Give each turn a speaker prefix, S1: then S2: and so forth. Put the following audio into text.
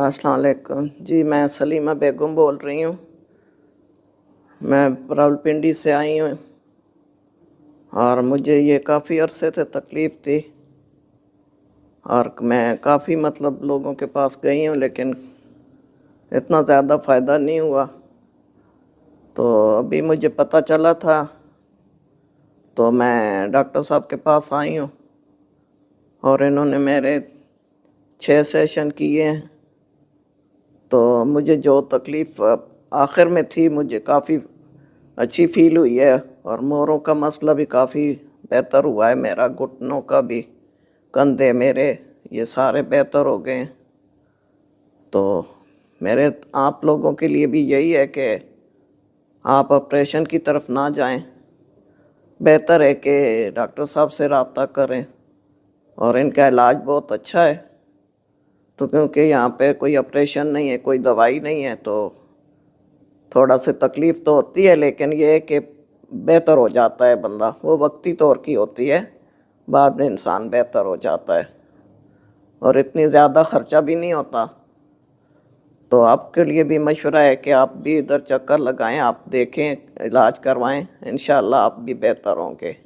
S1: अस्सलाम वालेकुम जी। मैं सलीमा बेगम बोल रही हूँ। मैं रावलपिंडी से आई हूँ और मुझे ये काफ़ी अरसे से तकलीफ़ थी और मैं काफ़ी लोगों के पास गई हूँ, लेकिन इतना ज़्यादा फ़ायदा नहीं हुआ। तो अभी मुझे पता चला था तो मैं डॉक्टर साहब के पास आई हूँ और इन्होंने मेरे 6 सेशन किए हैं। तो मुझे जो तकलीफ़ आखिर में थी, मुझे काफ़ी अच्छी फ़ील हुई है और मोरों का मसला भी काफ़ी बेहतर हुआ है। मेरा घुटनों का भी, कंधे मेरे, ये सारे बेहतर हो गए हैं। तो मेरे आप लोगों के लिए भी यही है कि आप ऑपरेशन की तरफ ना जाएं। बेहतर है कि डॉक्टर साहब से रब्ता करें और इनका इलाज बहुत अच्छा है। तो क्योंकि यहाँ पे कोई ऑपरेशन नहीं है, कोई दवाई नहीं है, तो थोड़ा सी तकलीफ़ तो होती है, लेकिन ये है कि बेहतर हो जाता है बंदा। वो वक्ती तौर की होती है, बाद में इंसान बेहतर हो जाता है और इतनी ज़्यादा ख़र्चा भी नहीं होता। तो आपके लिए भी मशवरा है कि आप भी इधर चक्कर लगाएं, आप देखें, इलाज करवाएं, इंशाअल्लाह आप भी बेहतर होंगे।